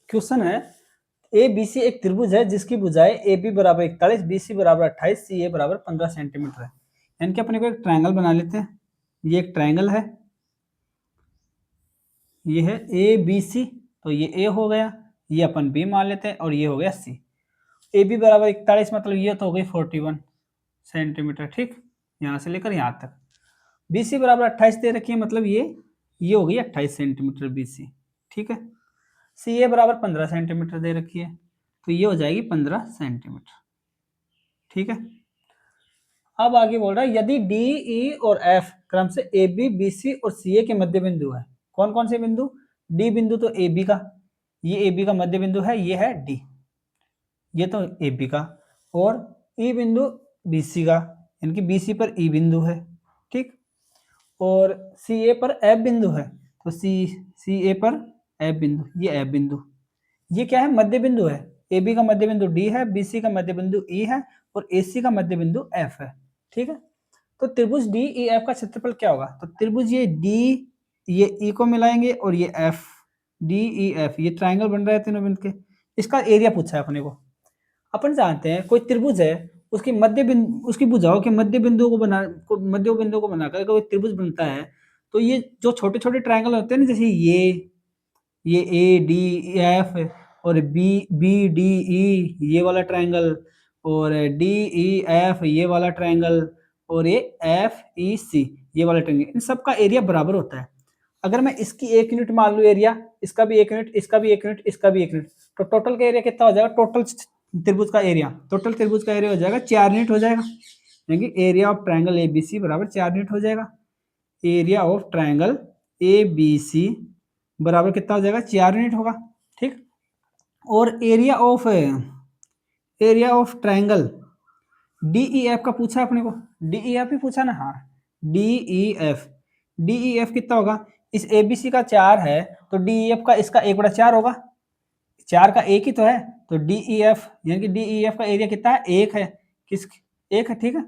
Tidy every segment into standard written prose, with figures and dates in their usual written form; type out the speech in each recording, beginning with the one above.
Question है ए B सी एक त्रिभुज है जिसकी भुजाएं ए बी बराबर 41, बी सी बराबर 28, सी ए बराबर 15 सेंटीमीटर है। यानी कि अपने को एक ट्रायंगल बना लेते हैं। ये एक ट्रायंगल है, ये है ए बी सी, तो ये ए हो गया, ये अपन बी मान लेते हैं और ये हो गया सी। ए बी बराबर 41 मतलब ये तो हो गई 41 सेंटीमीटर, ठीक, यहाँ से लेकर यहाँ तक। बी सी बराबर 28 दे रखी है, मतलब ये हो गई 28 सेंटीमीटर बी सी, ठीक है। सी ए बराबर 15 सेंटीमीटर दे रखी है, तो ये हो जाएगी 15 सेंटीमीटर, ठीक है। अब आगे बोल रहा है यदि डी ई और एफ क्रम से ए बी बी सी और सी ए के मध्य बिंदु है। कौन कौन से बिंदु? डी बिंदु तो ए बी का, ये ए बी का मध्य बिंदु है, ये है डी, ये तो ए बी का, और ई बिंदु बी सी का, यानी कि बी सी पर ई बिंदु है, ठीक, और सी ए पर एफ बिंदु है, तो सी ए पर एफ बिंदु, ये एफ बिंदु, ये क्या है? मध्य बिंदु है। ए बी का मध्य बिंदु डी है, बी सी का मध्य बिंदु ई है और ए सी का मध्य बिंदु एफ है, ठीक है। तो त्रिभुज डी ई एफ का क्षेत्रफल क्या होगा? तो त्रिभुज ये डी, ये ई को मिलाएंगे और ये एफ, डी ई एफ, ये ट्राइंगल बन रहा है तीनों बिंदु के, इसका एरिया पूछा है अपने को। अपन जानते हैं कोई त्रिभुज है, उसकी मध्य बिंदु, उसकी भुजाओं के मध्य बिंदु को बनाकर कोई त्रिभुज बनता है, तो ये जो छोटे छोटे ट्राइंगल होते हैं ना, जैसे ये ए डी एफ और बी बी डी ई, ये वाला ट्राइंगल, और डी ई एफ ये वाला ट्राइंगल, और ये एफ ई सी ये वाला ट्राइंगल, इन सब का एरिया बराबर होता है। अगर मैं इसकी 1 यूनिट मान लूँ एरिया, इसका भी 1 यूनिट, इसका भी 1 यूनिट, इसका भी 1 यूनिट, तो टोटल का एरिया कितना हो जाएगा? टोटल त्रिभुज का एरिया, टोटल त्रिभुज का एरिया हो जाएगा 4 यूनिट हो जाएगा, यानी कि area of triangle A B C बराबर 4 यूनिट हो जाएगा। Area of triangle A B C बराबर कितना हो जाएगा? 4 यूनिट होगा, ठीक। और area of triangle D E F का पूछा अपने को, डी ई एफ ही पूछा ना, हाँ, डी ई एफ कितना होगा? इस ए बी सी का 4 है, तो डी ई एफ का इसका 1/4 होगा, 4 का 1 ही तो है, तो डी ई एफ यानी कि डी ई एफ का एरिया कितना है? 1 है, किस 1 है, ठीक है,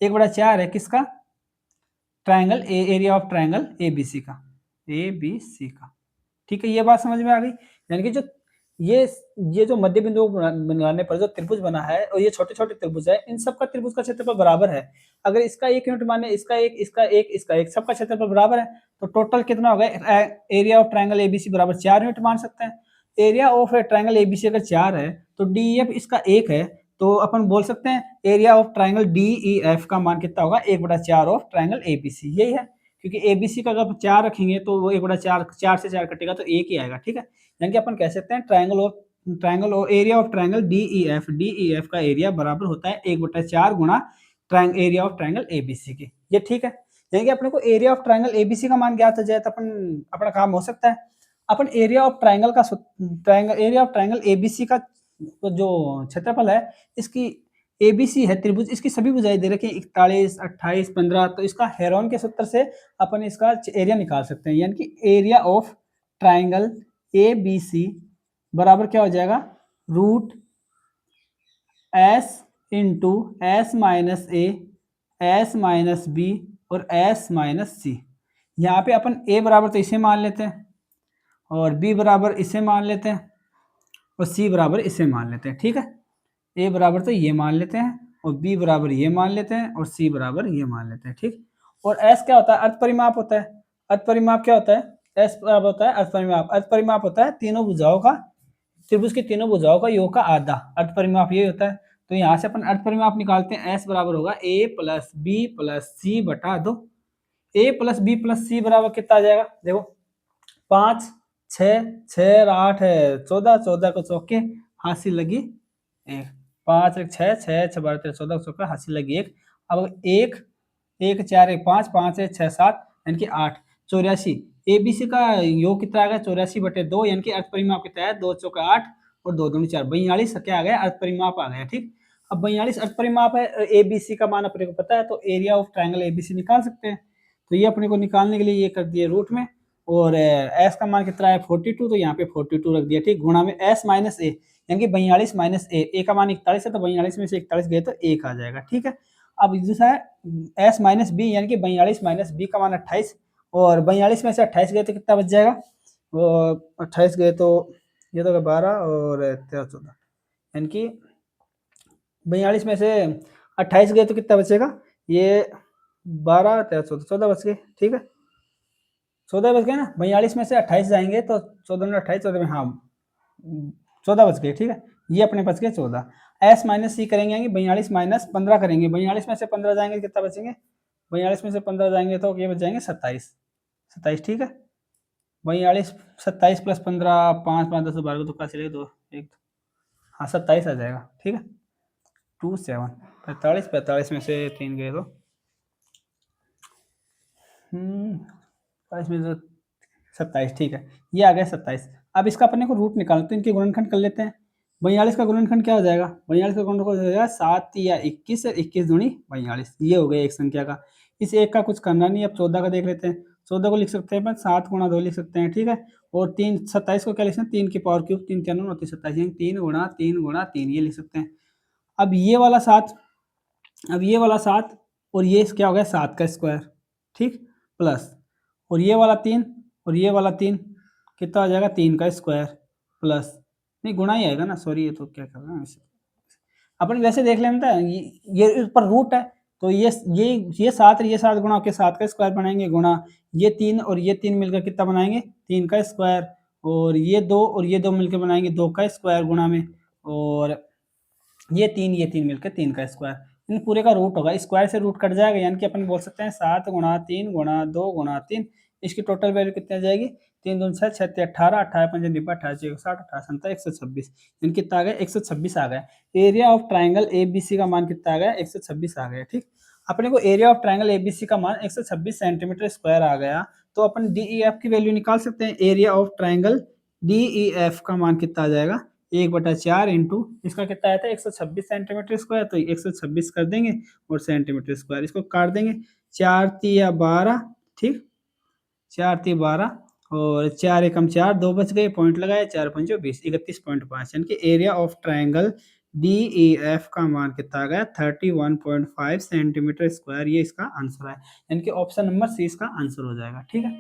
1/4 है किसका? Triangle area of triangle A B C का, ए बी सी का, ठीक है। ये बात समझ में आ गई, यानी कि जो ये जो मध्य बिंदु बनाने पर जो त्रिभुज बना है और ये छोटे छोटे त्रिभुज है, इन सब का त्रिभुज का क्षेत्रफल बराबर है। अगर इसका 1 यूनिट माने, इसका 1, इसका 1, इसका 1, सबका क्षेत्रफल बराबर है, तो टोटल कितना होगा? एरिया ऑफ ट्राइंगल एबीसी बराबर 4 यूनिट मान सकते हैं। एरिया ऑफ ट्राइंगल एबीसी अगर 4 है, तो डी एफ इसका 1 है, तो अपन बोल सकते हैं area of triangle D E F का मान कितना होगा? 1/4 ऑफ ट्राइंगल एबीसी, यही है, क्योंकि एबीसी का अगर 4 रखेंगे तो वो 1/4, 4 से 4 कटेगा तो 1 ही आएगा, ठीक है। यानी कि अपन कह सकते हैं ट्राइंगल और area of triangle D E F का एरिया बराबर होता है 1/4 गुणा एरिया ऑफ ट्राइंगल एबीसी के, ये ठीक है। यानी कि अपने को एरिया ऑफ ट्राइंगल एबीसी का मान ज्ञात हो जाए तो अपन अपना काम हो सकता है। अपन एरिया ऑफ ट्राइंगल एबीसी का जो क्षेत्रफल है, इसकी एबीसी है त्रिभुज, इसकी सभी भुजाएं दे रखी हैं 41, 28, 15, तो इसका हेरोन के सूत्र से अपन इसका एरिया निकाल सकते हैं, यानी कि area of triangle A B C बराबर क्या हो जाएगा? Root S into S minus A, S minus B और एस माइनस सी। यहाँ पे अपन ए बराबर तो इसे मान लेते हैं और बी बराबर इसे मान लेते हैं और सी बराबर इसे मान लेते हैं, ठीक है। ए बराबर तो ये मान लेते हैं और बी बराबर ये मान लेते हैं और सी बराबर ये मान लेते हैं, ठीक। और एस क्या होता है? अर्थ परिमाप होता है। अर्थ परिमाप क्या होता है? एस बराबर होता है अर्थ परिमाप। अर्थ परिमाप होता है तीनों भुजाओं का, त्रिभुज की तीनों भुजाओं का योग का आधा, अर्थ परिमाप ये होता है। तो यहाँ से अपन अर्थ परिमाप निकालते हैं, एस बराबर होगा ए प्लस बी प्लस सी बटा 2। ए प्लस बी प्लस सी बराबर कितना आ जाएगा? देखो 5, 6, 6, 8 है 14, 14 को चौके हासिल लगी 1, 5, 1, 6, 6, 6, 12, 13, 14 को चौके हासिल लगी 1। अब 1, 1, 4, 1, 5, 5, 1, 6, 7 यानी कि 8, 84। एबीसी का योग कितना आ गया? 84/2, यानी कि अर्थ परिमाप कितना है? 2 चौका 8 और 2 दूनी 4, 42 क्या आ गया? अर्थ परिमाप आ गया, ठीक। अब 42 अर्थ परिमाप है, एबीसी का मान अपने को पता है, तो एरिया ऑफ ट्राइंगल एबीसी निकाल सकते हैं। तो ये अपने को निकालने के लिए ये कर दिए रूट में, और एस का मान कितना है? 42, तो यहाँ पे 42 रख दिया, ठीक, गुणा में एस माइनस ए, यानी कि 42 माइनस ए का मान 41 है, तो 42 में से 41 गए तो 1 आ जाएगा, ठीक है। अब दूसरा है एस माइनस बी, यानी कि 42 माइनस बी का मान 28, और 42 में से 28 गए तो कितना बच जाएगा? वो 28 गए तो ये तो 12 और 13 14, यानी कि 42 में से 28 गए तो कितना बचेगा, ये 12 13 14 14 बच गए, ठीक है 14 बच गए ना, 42 में से 28 जाएंगे तो 14 में 28, 14 में, हाँ 14 बच गए, ठीक है ये अपने बच गए 14। एस माइनस सी करेंगे, यानी 42 माइनस 15 करेंगे, 42 में से 15 जाएंगे तो कितना बचेंगे, 42 में से 15 जाएंगे तो ये बच जाएंगे 27, 27 ठीक है 42 27 प्लस 15 5 5 10 12 को तुक्का चलेगा 2 1, हाँ 27 आ जाएगा, ठीक है 2 7 45 45 में से 3 गए तो 45 में से 27, ठीक है ये आ गया 27। अब इसका अपने को रूट निकालना, तो इनके गुणनखंड कर लेते हैं। 42 का गुणनखंड क्या हो जाएगा, 42 का गुणनखंड हो जाएगा 7 या 21, 21 दूनी 42, ये हो गया एक संख्या का। इस एक का कुछ करना नहीं, अब 14 का देख लेते हैं। 14 को लिख सकते हैं अपन 7 गुणा 2 लिख सकते हैं, ठीक है और 3 27 को क्या लिख सकते हैं, 3 की पावर क्यूब, 3 3 9 27, यानी 3 गुणा 3 गुणा 3 ये लिख सकते हैं। अब ये वाला 7, अब ये वाला 7 और ये क्या हो गया 7 का स्क्वायर, ठीक प्लस, और ये वाला 3 और ये वाला 3 कितना हो जाएगा 3 का स्क्वायर प्लस, नहीं गुणा ही आएगा ना, सॉरी ये तो क्या कर रहा है ऐसे, अपन वैसे देख लेते हैं ये ऊपर रूट है तो ये 7 और ये 7 गुणा के 7 का स्क्वायर बनाएंगे, गुणा ये 3 और ये 3 मिलकर कितना बनाएंगे 3 का स्क्वायर, और ये 2 और ये 2 मिलकर बनाएंगे 2 का स्क्वायर गुणा में, और ये 3 मिलकर 3 का स्क्वायर, इन पूरे का रूट होगा, स्क्वायर से रूट कट जाएगा, यानी कि अपन बोल सकते हैं 7 गुणा 3 गुणा 2 गुणा 3, इसकी टोटल वैल्यू कितनी आ जाएगी 3 दूनी 6 6 18 18 5 90 28 60 18 27 126, यानी कितना आ गया 126 आ गया। एरिया ऑफ ट्राइंगल एबीसी का मान कितना आ गया 126 आ गया, ठीक अपने को एरिया ऑफ ट्राइंगल एबीसी का मान 126 सेंटीमीटर स्क्वायर आ गया, तो अपन डीईएफ की वैल्यू निकाल सकते हैं। एरिया ऑफ ट्राइंगल डीईएफ का मान कितना आ जाएगा 1/4 इंटू इसका कितना आया था 126 सेंटीमीटर स्क्वायर, तो 126 कर देंगे और सेंटीमीटर स्क्वायर इसको काट देंगे, 4 तिया 12, ठीक 4 तिया 12 और 4 एकम 4 2 बच गए, पॉइंट लगाए 4 पंचो 20 31.5, यानी कि area of triangle D E F का मान कितना आ गया 31.5 सेंटीमीटर स्क्वायर, ये इसका आंसर है, यानी कि ऑप्शन नंबर सी इसका आंसर हो जाएगा, ठीक है।